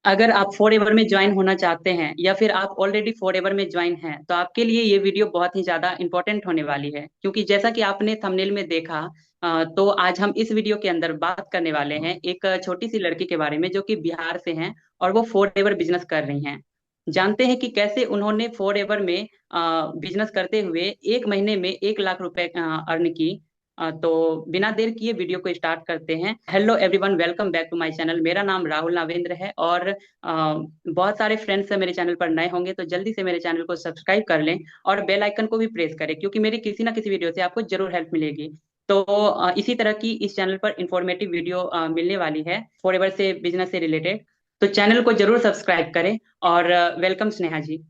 अगर आप for ever में ज्वाइन होना चाहते हैं या फिर आप ऑलरेडी फॉर एवर में ज्वाइन हैं तो आपके लिए ये वीडियो बहुत ही ज्यादा इंपॉर्टेंट होने वाली है, क्योंकि जैसा कि आपने थंबनेल में देखा, तो आज हम इस वीडियो के अंदर बात करने वाले हैं एक छोटी सी लड़की के बारे में जो कि बिहार से हैं और वो फॉर एवर बिजनेस कर रही हैं। जानते हैं कि कैसे उन्होंने फॉर एवर में बिजनेस करते हुए एक महीने में 1 लाख रुपए अर्न की। तो बिना देर किए वीडियो को स्टार्ट करते हैं। Hello everyone, welcome back to my channel. मेरा नाम राहुल नावेंद्र है और बहुत सारे फ्रेंड्स हैं मेरे चैनल पर नए होंगे तो जल्दी से मेरे चैनल को सब्सक्राइब कर लें और बेल आइकन को भी प्रेस करें, क्योंकि मेरी किसी ना किसी वीडियो से आपको जरूर हेल्प मिलेगी। तो इसी तरह की इस चैनल पर इंफॉर्मेटिव वीडियो मिलने वाली है फॉर एवर से बिजनेस से रिलेटेड। तो चैनल को जरूर सब्सक्राइब करें। और welcome Sneha ji,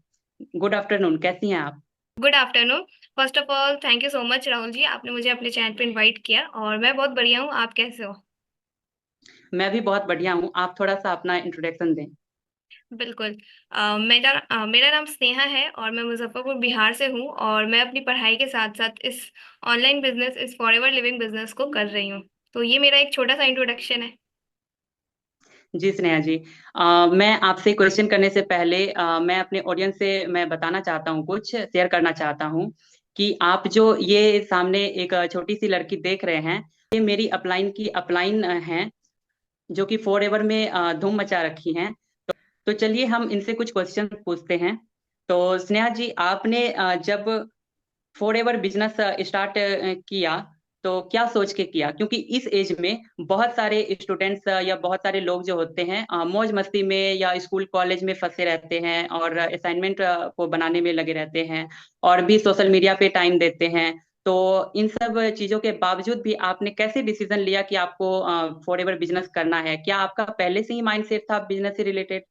good afternoon, कैसी हैं आप? Good afternoon. First of all thank you so much Rahul ji, आपने मुझे अपने चैनल पे इनवाइट किया और मैं बहुत बढ़िया हूँ। आप कैसे हो? मैं भी बहुत बढ़िया हूँ। आप थोड़ा सा अपना इंट्रोडक्शन दें। बिल्कुल। मेरा नाम स्नेहा है और मैं मुजफ्फरपुर बिहार से हूँ और मैं अपनी पढ़ाई के साथ साथ इस ऑनलाइन बिजनेस, इस फॉरएवर लिविंग बिजनेस को कर रही हूँ। तो ये मेरा एक छोटा सा इंट्रोडक्शन है। जी स्नेहा जी, मैं आपसे क्वेश्चन करने से पहले मैं अपने ऑडियंस से मैं बताना चाहता हूँ, कुछ शेयर करना चाहता हूँ कि आप जो ये सामने एक छोटी सी लड़की देख रहे हैं, ये मेरी अपलाइन की अपलाइन हैं, जो कि फॉर एवर में धूम मचा रखी हैं। तो चलिए हम इनसे कुछ क्वेश्चन पूछते हैं। तो स्नेहा जी, आपने जब फॉर एवर बिजनेस स्टार्ट किया तो क्या सोच के किया? क्योंकि इस एज में बहुत सारे स्टूडेंट्स या बहुत सारे लोग जो होते हैं मौज मस्ती में या स्कूल कॉलेज में फंसे रहते हैं और असाइनमेंट को बनाने में लगे रहते हैं और भी सोशल मीडिया पे टाइम देते हैं। तो इन सब चीजों के बावजूद भी आपने कैसे डिसीजन लिया कि आपको फॉर एवर बिजनेस करना है? क्या आपका पहले से ही माइंड सेट था बिजनेस से रिलेटेड?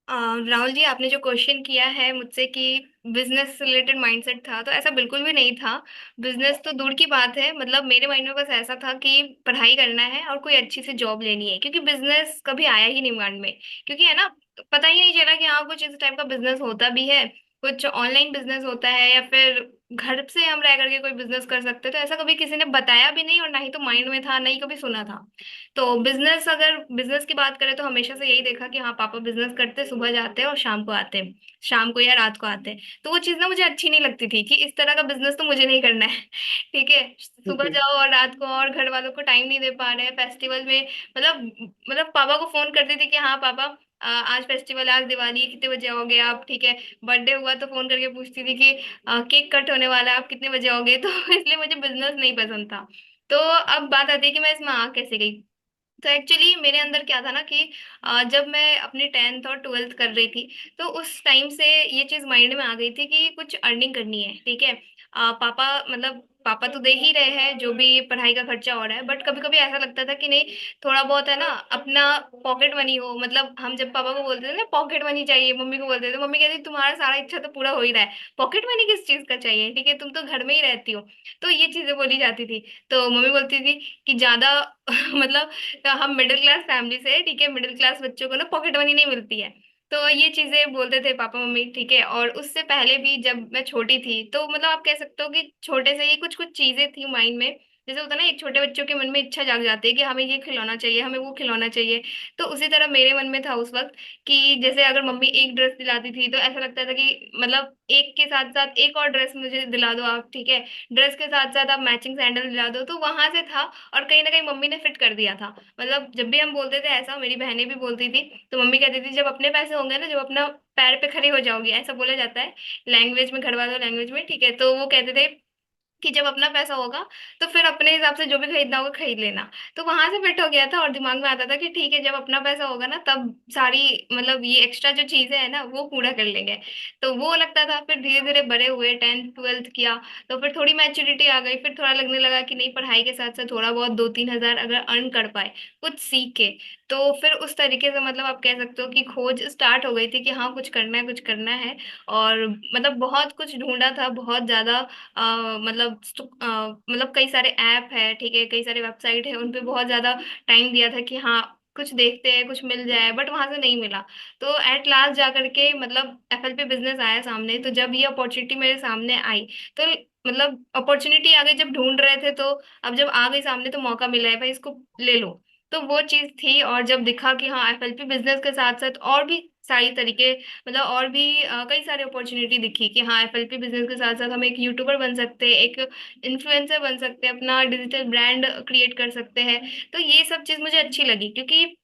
राहुल जी, आपने जो क्वेश्चन किया है मुझसे कि बिजनेस रिलेटेड माइंडसेट था, तो ऐसा बिल्कुल भी नहीं था। बिजनेस तो दूर की बात है, मतलब मेरे माइंड में बस ऐसा था कि पढ़ाई करना है और कोई अच्छी सी जॉब लेनी है, क्योंकि बिजनेस कभी आया ही नहीं माइंड में। क्योंकि है ना, पता ही नहीं चला कि हाँ कुछ इस टाइप का बिजनेस होता भी है, कुछ ऑनलाइन बिजनेस होता है या फिर घर से हम रह करके कोई बिजनेस कर सकते हैं। तो ऐसा कभी किसी ने बताया भी नहीं और ना ही तो माइंड में था, ना ही कभी सुना था। तो बिजनेस, अगर बिजनेस की बात करें तो हमेशा से यही देखा कि हाँ पापा बिजनेस करते, सुबह जाते हैं और शाम को आते हैं, शाम को या रात को आते हैं। तो वो चीज़ ना मुझे अच्छी नहीं लगती थी कि इस तरह का बिजनेस तो मुझे नहीं करना है। ठीक है, सुबह जी। जाओ और रात को, और घर वालों को टाइम नहीं दे पा रहे हैं फेस्टिवल में। मतलब पापा को फोन करती थी कि हाँ पापा, आज फेस्टिवल है, आज दिवाली है, कितने बजे आओगे आप? ठीक है, बर्थडे हुआ तो फोन करके पूछती थी कि केक कट होने वाला है, आप कितने बजे आओगे? तो इसलिए मुझे बिजनेस नहीं पसंद था। तो अब बात आती है कि मैं इसमें आ कैसे गई। तो एक्चुअली मेरे अंदर क्या था ना कि जब मैं अपनी 10th और 12th कर रही थी, तो उस टाइम से ये चीज माइंड में आ गई थी कि कुछ अर्निंग करनी है। ठीक है, पापा, मतलब पापा तो दे ही रहे हैं जो भी पढ़ाई का खर्चा हो रहा है, बट कभी कभी ऐसा लगता था कि नहीं, थोड़ा बहुत है ना अपना पॉकेट मनी हो। मतलब हम जब पापा को बोलते थे ना पॉकेट मनी चाहिए, मम्मी को बोलते थे, मम्मी कहती तुम्हारा सारा इच्छा तो पूरा हो ही रहा है, पॉकेट मनी किस चीज का चाहिए? ठीक है, तुम तो घर में ही रहती हो। तो ये चीजें बोली जाती थी। तो मम्मी बोलती थी कि ज्यादा मतलब, तो हम मिडिल क्लास फैमिली से, ठीक है, मिडिल क्लास बच्चों को ना पॉकेट मनी नहीं मिलती है। तो ये चीजें बोलते थे पापा मम्मी। ठीक है, और उससे पहले भी जब मैं छोटी थी, तो मतलब आप कह सकते हो कि छोटे से ही कुछ कुछ चीजें थी माइंड में। जैसे होता है ना, एक छोटे बच्चों के मन में इच्छा जाग जाती है कि हमें ये खिलौना चाहिए, हमें वो खिलौना चाहिए। तो उसी तरह मेरे मन में था उस वक्त कि जैसे अगर मम्मी एक ड्रेस दिलाती थी तो ऐसा लगता था कि मतलब एक के साथ साथ एक और ड्रेस मुझे दिला दो आप। ठीक है, ड्रेस के साथ साथ आप मैचिंग सैंडल दिला दो। तो वहां से था, और कहीं ना कहीं मम्मी ने फिट कर दिया था। मतलब जब भी हम बोलते थे ऐसा, मेरी बहनें भी बोलती थी, तो मम्मी कहती थी जब अपने पैसे होंगे ना, जब अपना पैर पे खड़ी हो जाओगी, ऐसा बोला जाता है लैंग्वेज में, घर वालों लैंग्वेज में। ठीक है, तो वो कहते थे कि जब अपना पैसा होगा तो फिर अपने हिसाब से जो भी खरीदना होगा खरीद लेना। तो वहां से फिट हो गया था और दिमाग में आता था कि ठीक है, जब अपना पैसा होगा ना तब सारी, मतलब ये एक्स्ट्रा जो चीजें है ना वो पूरा कर लेंगे। तो वो लगता था। फिर धीरे धीरे बड़े हुए, 10th 12th किया, तो फिर थोड़ी मैच्योरिटी आ गई। फिर थोड़ा लगने लगा कि नहीं, पढ़ाई के साथ साथ थोड़ा बहुत 2-3 हजार अगर अर्न कर पाए कुछ सीख के, तो फिर उस तरीके से, मतलब आप कह सकते हो कि खोज स्टार्ट हो गई थी कि हाँ कुछ करना है, कुछ करना है। और मतलब बहुत कुछ ढूंढा था, बहुत ज्यादा। मतलब कई सारे ऐप है, ठीक है, कई सारे वेबसाइट है, उन पे बहुत ज्यादा टाइम दिया था कि हाँ कुछ देखते हैं, कुछ मिल जाए, बट वहां से नहीं मिला। तो एट लास्ट जा करके मतलब एफएलपी बिजनेस आया सामने। तो जब ये अपॉर्चुनिटी मेरे सामने आई, तो मतलब अपॉर्चुनिटी आ गई, जब ढूंढ रहे थे तो अब जब आ गई सामने तो मौका मिला है भाई, इसको ले लो। तो वो चीज थी। और जब दिखा कि हाँ एफएलपी बिजनेस के साथ साथ और भी सारी तरीके, मतलब और भी कई सारी अपॉर्चुनिटी दिखी कि हाँ एफएलपी बिजनेस के साथ साथ हम एक यूट्यूबर बन सकते हैं, एक इन्फ्लुएंसर बन सकते हैं, अपना डिजिटल ब्रांड क्रिएट कर सकते हैं। तो ये सब चीज मुझे अच्छी लगी, क्योंकि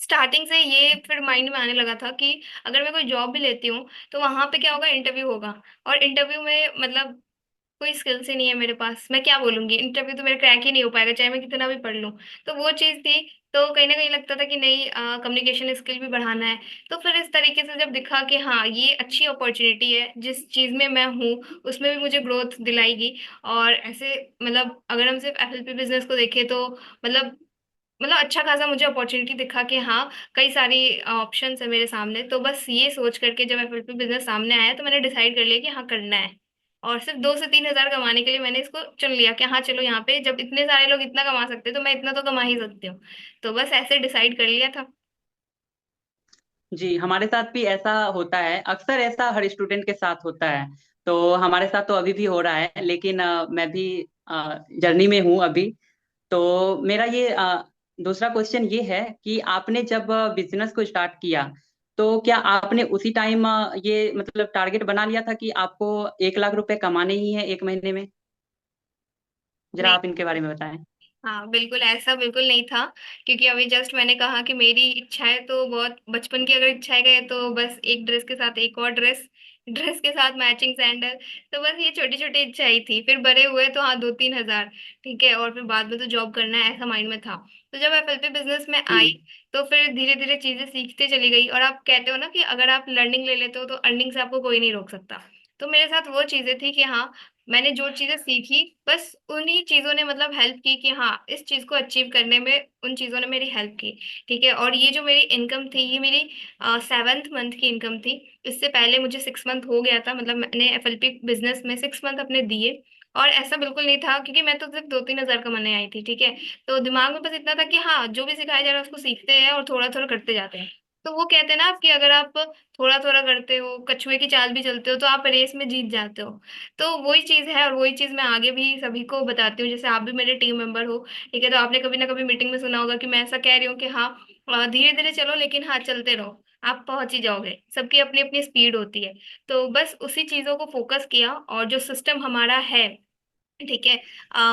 स्टार्टिंग से ये फिर माइंड में आने लगा था कि अगर मैं कोई जॉब भी लेती हूँ तो वहां पे क्या होगा, इंटरव्यू होगा। और इंटरव्यू में मतलब कोई स्किल्स ही नहीं है मेरे पास, मैं क्या बोलूंगी, इंटरव्यू तो मेरा क्रैक ही नहीं हो पाएगा चाहे मैं कितना भी पढ़ लूं। तो वो चीज थी। तो कहीं ना कहीं लगता था कि नहीं, कम्युनिकेशन स्किल भी बढ़ाना है। तो फिर इस तरीके से जब दिखा कि हाँ ये अच्छी अपॉर्चुनिटी है, जिस चीज में मैं हूँ उसमें भी मुझे ग्रोथ दिलाएगी। और ऐसे मतलब अगर हम सिर्फ एफएलपी बिजनेस को देखें तो मतलब अच्छा खासा मुझे अपॉर्चुनिटी दिखा कि हाँ कई सारी ऑप्शंस है मेरे सामने। तो बस ये सोच करके जब एफएलपी बिजनेस सामने आया तो मैंने डिसाइड कर लिया कि हाँ करना है। और सिर्फ 2 से 3 हजार कमाने के लिए मैंने इसको चुन लिया कि हाँ चलो, यहाँ पे जब इतने सारे लोग इतना कमा सकते हैं तो मैं इतना तो कमा ही सकती हूँ। तो बस ऐसे डिसाइड कर लिया था। जी, हमारे साथ भी ऐसा होता है, अक्सर ऐसा हर स्टूडेंट के साथ होता है। तो हमारे साथ तो अभी भी हो रहा है, लेकिन मैं भी जर्नी में हूँ अभी। तो मेरा ये दूसरा क्वेश्चन ये है कि आपने जब बिजनेस को स्टार्ट किया, तो क्या आपने उसी टाइम ये मतलब टारगेट बना लिया था कि आपको 1 लाख रुपए कमाने ही है एक महीने में? जरा नहीं। आप इनके बारे में बताएं। हाँ बिल्कुल, ऐसा बिल्कुल नहीं था। क्योंकि अभी जस्ट मैंने कहा कि मेरी इच्छाएं तो बहुत बचपन की अगर इच्छाएं गए तो बस एक ड्रेस के साथ एक और ड्रेस, ड्रेस के साथ मैचिंग सैंडल। तो बस ये छोटी छोटी इच्छाएं थी। फिर बड़े हुए तो हाँ 2-3 हजार, ठीक है, और फिर बाद में तो जॉब करना है ऐसा माइंड में था। तो जब एफएलपी बिजनेस में आई जी। तो फिर धीरे धीरे चीजें सीखते चली गई। और आप कहते हो ना कि अगर आप लर्निंग ले लेते हो तो अर्निंग से आपको कोई नहीं रोक सकता। तो मेरे साथ वो चीजें थी कि हाँ मैंने जो चीजें सीखी बस उन्हीं चीजों ने मतलब हेल्प की कि हाँ इस चीज को अचीव करने में उन चीजों ने मेरी हेल्प की। ठीक है। और ये जो मेरी इनकम थी ये मेरी 7th मंथ की इनकम थी। इससे पहले मुझे 6 मंथ हो गया था, मतलब मैंने एफएलपी बिजनेस में 6 मंथ अपने दिए। और ऐसा बिल्कुल नहीं था क्योंकि मैं तो सिर्फ 2-3 हजार कमाने आई थी, ठीक है। तो दिमाग में बस इतना था कि हाँ जो भी सिखाया जा रहा है उसको सीखते हैं और थोड़ा थोड़ा करते जाते हैं। तो वो कहते हैं ना आप कि अगर आप थोड़ा थोड़ा करते हो, कछुए की चाल भी चलते हो, तो आप रेस में जीत जाते हो। तो वही चीज है और वही चीज मैं आगे भी सभी को बताती हूँ। जैसे आप भी मेरे टीम मेंबर हो, ठीक है, तो आपने कभी ना कभी मीटिंग में सुना होगा कि मैं ऐसा कह रही हूँ कि हाँ धीरे धीरे चलो लेकिन हाँ चलते रहो, आप पहुंच ही जाओगे। सबकी अपनी अपनी स्पीड होती है। तो बस उसी चीजों को फोकस किया और जो सिस्टम हमारा है, ठीक है,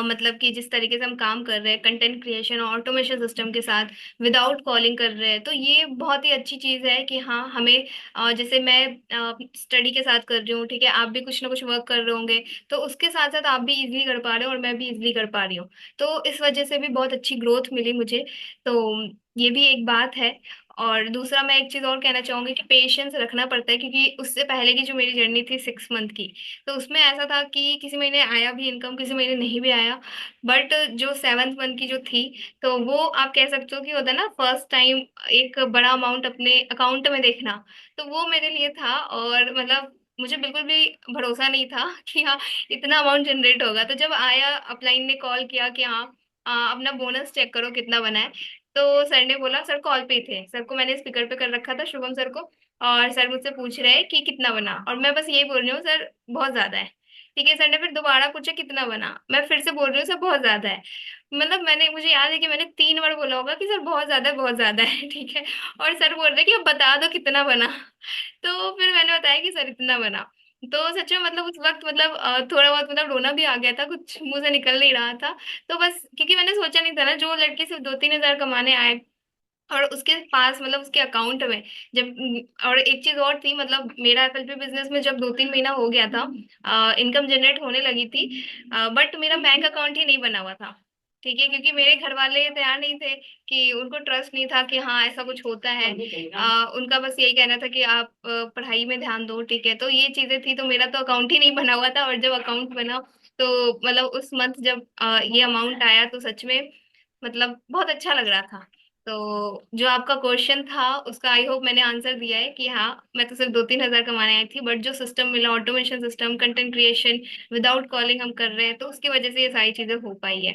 मतलब कि जिस तरीके से हम काम कर रहे हैं कंटेंट क्रिएशन और ऑटोमेशन सिस्टम के साथ, विदाउट कॉलिंग कर रहे हैं, तो ये बहुत ही अच्छी चीज है कि हाँ हमें जैसे मैं स्टडी के साथ कर रही हूँ, ठीक है, आप भी कुछ ना कुछ वर्क कर रहे होंगे, तो उसके साथ साथ आप भी इजिली कर पा रहे हो और मैं भी इजिली कर पा रही हूँ। तो इस वजह से भी बहुत अच्छी ग्रोथ मिली मुझे। तो ये भी एक बात है। और दूसरा मैं एक चीज और कहना चाहूंगी कि पेशेंस रखना पड़ता है, क्योंकि उससे पहले की जो मेरी जर्नी थी 6 मंथ की, तो उसमें ऐसा था कि किसी महीने आया भी इनकम, किसी महीने नहीं भी आया। बट जो 7th मंथ की जो थी, तो वो आप कह सकते हो कि होता है ना फर्स्ट टाइम एक बड़ा अमाउंट अपने अकाउंट में देखना, तो वो मेरे लिए था। और मतलब मुझे बिल्कुल भी भरोसा नहीं था कि हाँ इतना अमाउंट जनरेट होगा। तो जब आया अपलाइन ने कॉल किया कि हाँ अपना बोनस चेक करो कितना बना है, तो सर ने बोला, सर कॉल पे ही थे, सर को मैंने स्पीकर पे कर रखा था, शुभम सर को। और सर मुझसे पूछ रहे हैं कि कितना बना, और मैं बस यही बोल रही हूँ सर बहुत ज्यादा है। ठीक है। सर ने फिर दोबारा पूछा कितना बना, मैं फिर से बोल रही हूँ सर बहुत ज्यादा है। मतलब मैंने, मुझे याद है कि मैंने 3 बार बोला होगा कि सर बहुत ज्यादा है, बहुत ज्यादा है। ठीक है। और सर बोल रहे कि अब बता दो कितना बना। तो फिर मैंने बताया कि सर इतना बना। तो सच में मतलब उस वक्त मतलब थोड़ा बहुत मतलब रोना भी आ गया था, कुछ मुंह से निकल नहीं रहा था। तो बस क्योंकि मैंने सोचा नहीं था ना, जो लड़की सिर्फ 2-3 हजार कमाने आए और उसके पास मतलब उसके अकाउंट में जब और एक चीज और थी, मतलब मेरा एफएलपी बिजनेस में जब 2-3 महीना हो गया था, इनकम जनरेट होने लगी थी, बट मेरा बैंक अकाउंट ही नहीं बना हुआ था। ठीक है। क्योंकि मेरे घर वाले तैयार नहीं थे, कि उनको ट्रस्ट नहीं था कि हाँ ऐसा कुछ होता है। उनका बस यही कहना था कि आप पढ़ाई में ध्यान दो, ठीक है। तो ये चीजें थी, तो मेरा तो अकाउंट ही नहीं बना हुआ था। और जब अकाउंट बना तो मतलब उस मंथ जब ये अमाउंट आया तो सच में मतलब बहुत अच्छा लग रहा था। तो जो आपका क्वेश्चन था उसका आई होप मैंने आंसर दिया है कि हाँ मैं तो सिर्फ 2-3 हजार कमाने आई थी, बट जो सिस्टम मिला, automation system, content creation, without calling हम कर रहे हैं, तो उसकी वजह से ये सारी चीजें हो पाई है।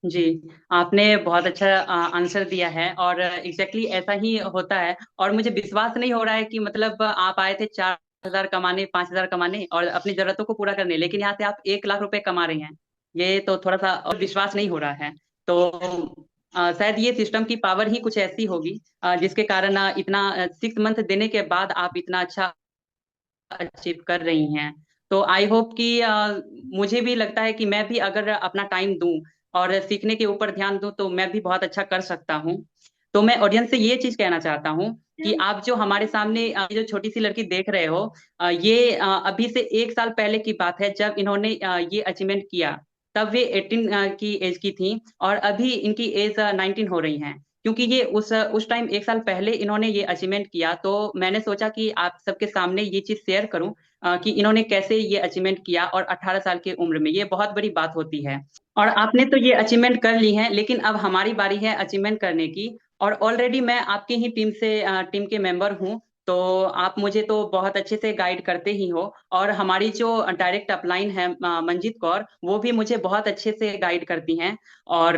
जी, आपने बहुत अच्छा आंसर दिया है, और एग्जैक्टली ऐसा ही होता है। और मुझे विश्वास नहीं हो रहा है कि मतलब आप आए थे 4 हजार कमाने, 5 हजार कमाने और अपनी जरूरतों को पूरा करने, लेकिन यहाँ से आप 1 लाख रुपए कमा रही हैं। ये तो थोड़ा सा और विश्वास नहीं हो रहा है। तो शायद ये सिस्टम की पावर ही कुछ ऐसी होगी जिसके कारण इतना 6 मंथ देने के बाद आप इतना अच्छा अचीव कर रही हैं। तो आई होप कि मुझे भी लगता है कि मैं भी अगर अपना टाइम दूं और सीखने के ऊपर ध्यान दूं तो मैं भी बहुत अच्छा कर सकता हूं। तो मैं ऑडियंस से ये चीज कहना चाहता हूं कि आप जो हमारे सामने जो छोटी सी लड़की देख रहे हो, ये अभी से 1 साल पहले की बात है जब इन्होंने ये अचीवमेंट किया। तब वे 18 की एज की थी और अभी इनकी एज 19 हो रही है। क्योंकि ये उस टाइम 1 साल पहले इन्होंने ये अचीवमेंट किया, तो मैंने सोचा कि आप सबके सामने ये चीज शेयर करूं कि इन्होंने कैसे ये अचीवमेंट किया और 18 साल की उम्र में। ये बहुत बड़ी बात होती है। और आपने तो ये अचीवमेंट कर ली है, लेकिन अब हमारी बारी है अचीवमेंट करने की। और ऑलरेडी मैं आपकी ही टीम के मेंबर हूँ। तो आप मुझे तो बहुत अच्छे से गाइड करते ही हो। और हमारी जो डायरेक्ट अपलाइन है मंजीत कौर, वो भी मुझे बहुत अच्छे से गाइड करती हैं। और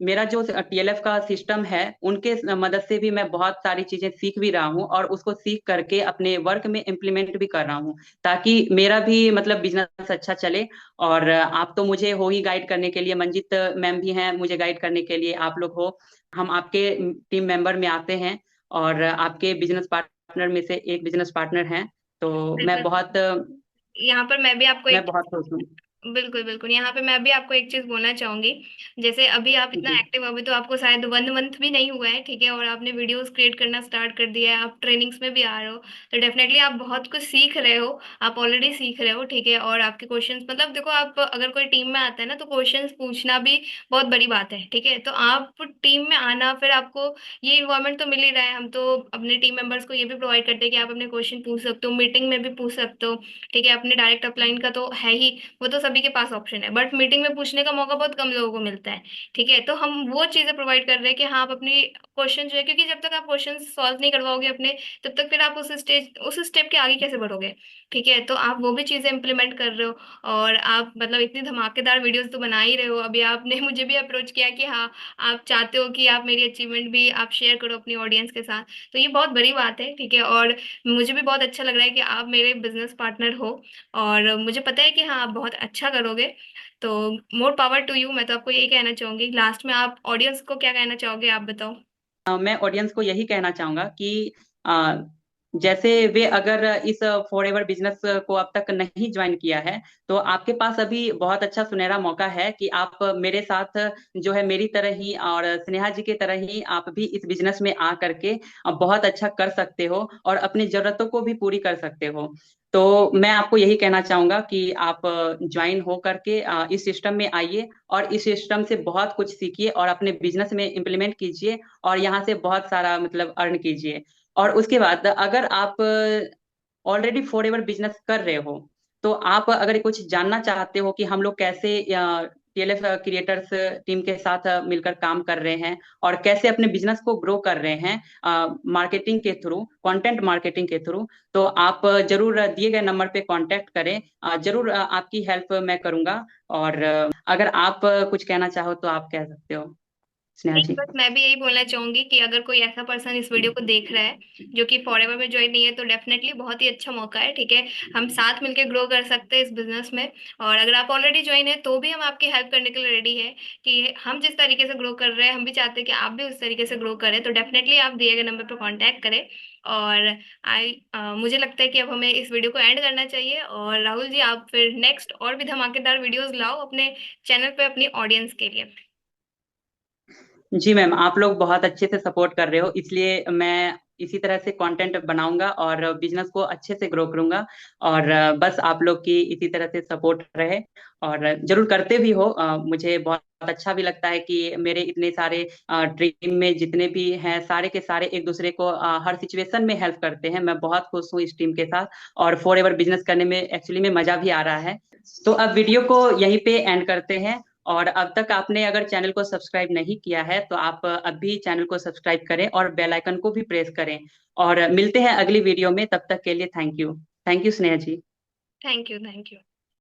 मेरा जो टीएलएफ का सिस्टम है उनके मदद से भी मैं बहुत सारी चीजें सीख भी रहा हूँ और उसको सीख करके अपने वर्क में इम्प्लीमेंट भी कर रहा हूँ, ताकि मेरा भी मतलब बिजनेस अच्छा चले। और आप तो मुझे हो ही गाइड करने के लिए, मंजित मैम भी हैं मुझे गाइड करने के लिए, आप लोग हो। हम आपके टीम मेंबर में आते हैं और आपके बिजनेस पार्टनर में से एक बिजनेस पार्टनर हैं। तो बिल्कुल। यहाँ पर मैं भी आपको मैं एक बहुत खुश हूँ। बिल्कुल बिल्कुल, यहाँ पे मैं भी आपको एक चीज बोलना चाहूंगी। जैसे अभी आप इतना जी। एक्टिव, अभी तो आपको शायद 1 मंथ भी नहीं हुआ है, ठीक है, और आपने वीडियोस क्रिएट करना स्टार्ट कर दिया है, आप ट्रेनिंग्स में भी आ रहे हो, तो डेफिनेटली आप बहुत कुछ सीख रहे हो। आप ऑलरेडी सीख रहे हो, ठीक है, और आपके क्वेश्चंस, मतलब देखो, आप अगर कोई टीम में आता है ना, तो क्वेश्चंस पूछना भी बहुत बड़ी बात है, ठीक है। तो आप टीम में आना, फिर आपको ये इन्वायरमेंट तो मिल ही रहा है। हम तो अपने टीम मेंबर्स को ये भी प्रोवाइड करते हैं कि आप अपने क्वेश्चन पूछ सकते हो, मीटिंग में भी पूछ सकते हो, ठीक है। अपने डायरेक्ट अपलाइन का तो है ही, वो तो सभी के पास ऑप्शन है, बट मीटिंग में पूछने का मौका बहुत कम लोगों को मिलता है, ठीक है। तो हम वो चीजें प्रोवाइड कर रहे हैं कि हाँ, आप अपनी क्वेश्चन जो है, क्योंकि जब तक आप क्वेश्चन सॉल्व नहीं करवाओगे अपने, तब तक फिर आप उस स्टेप के आगे कैसे बढ़ोगे, ठीक है। तो आप वो भी चीजें इंप्लीमेंट कर रहे हो। और आप मतलब इतनी धमाकेदार वीडियोस तो बना ही रहे हो। अभी आपने मुझे भी अप्रोच किया कि हाँ, आप चाहते हो कि आप मेरी अचीवमेंट भी आप शेयर करो अपनी ऑडियंस के साथ, तो ये बहुत बड़ी बात है, ठीक है। और मुझे भी बहुत अच्छा लग रहा है कि आप मेरे बिजनेस पार्टनर हो, और मुझे पता है कि हाँ, आप बहुत अच्छा करोगे। तो मोर पावर टू यू, मैं तो आपको यही कहना चाहूंगी। लास्ट में आप ऑडियंस को क्या कहना चाहोगे, आप बताओ। मैं ऑडियंस को यही कहना चाहूंगा कि अ, जैसे वे अगर इस फॉर एवर बिजनेस को अब तक नहीं ज्वाइन किया है, तो आपके पास अभी बहुत अच्छा सुनहरा मौका है कि आप मेरे साथ जो है, मेरी तरह ही और स्नेहा जी की तरह ही आप भी इस बिजनेस में आ करके बहुत अच्छा कर सकते हो और अपनी जरूरतों को भी पूरी कर सकते हो। तो मैं आपको यही कहना चाहूंगा कि आप ज्वाइन हो करके इस सिस्टम में आइए और इस सिस्टम से बहुत कुछ सीखिए और अपने बिजनेस में इम्प्लीमेंट कीजिए और यहाँ से बहुत सारा मतलब अर्न कीजिए। और उसके बाद अगर आप ऑलरेडी फॉर एवर बिजनेस कर रहे हो, तो आप अगर कुछ जानना चाहते हो कि हम लोग कैसे टीएलएफ क्रिएटर्स टीम के साथ मिलकर काम कर रहे हैं और कैसे अपने बिजनेस को ग्रो कर रहे हैं मार्केटिंग के थ्रू, कंटेंट मार्केटिंग के थ्रू, तो आप जरूर दिए गए नंबर पे कांटेक्ट करें। जरूर आपकी हेल्प मैं करूंगा। और अगर आप कुछ कहना चाहो तो आप कह सकते हो, स्नेहा नहीं, जी। बस मैं भी यही बोलना चाहूंगी कि अगर कोई ऐसा पर्सन इस वीडियो को देख रहा है जो कि फॉरएवर में ज्वाइन नहीं है, तो डेफिनेटली बहुत ही अच्छा मौका है, ठीक है। हम साथ मिलकर ग्रो कर सकते हैं इस बिजनेस में। और अगर आप ऑलरेडी ज्वाइन है, तो भी हम आपकी हेल्प करने के लिए रेडी है, कि हम जिस तरीके से ग्रो कर रहे हैं, हम भी चाहते हैं कि आप भी उस तरीके से ग्रो करें। तो डेफिनेटली आप दिए गए नंबर पर कॉन्टैक्ट करें। और मुझे लगता है कि अब हमें इस वीडियो को एंड करना चाहिए। और राहुल जी, आप फिर नेक्स्ट और भी धमाकेदार वीडियोस लाओ अपने चैनल पे अपनी ऑडियंस के लिए। जी मैम, आप लोग बहुत अच्छे से सपोर्ट कर रहे हो, इसलिए मैं इसी तरह से कंटेंट बनाऊंगा और बिजनेस को अच्छे से ग्रो करूंगा। और बस आप लोग की इसी तरह से सपोर्ट रहे। और जरूर करते भी हो। मुझे बहुत अच्छा भी लगता है कि मेरे इतने सारे टीम में जितने भी हैं, सारे के सारे एक दूसरे को हर सिचुएशन में हेल्प करते हैं। मैं बहुत खुश हूँ इस टीम के साथ और फॉर एवर बिजनेस करने में एक्चुअली में मजा भी आ रहा है। तो अब वीडियो को यहीं पे एंड करते हैं। और अब तक आपने अगर चैनल को सब्सक्राइब नहीं किया है, तो आप अभी चैनल को सब्सक्राइब करें और बेल आइकन को भी प्रेस करें। और मिलते हैं अगली वीडियो में, तब तक के लिए thank you. Thank you Sneha ji. Thank you, thank you.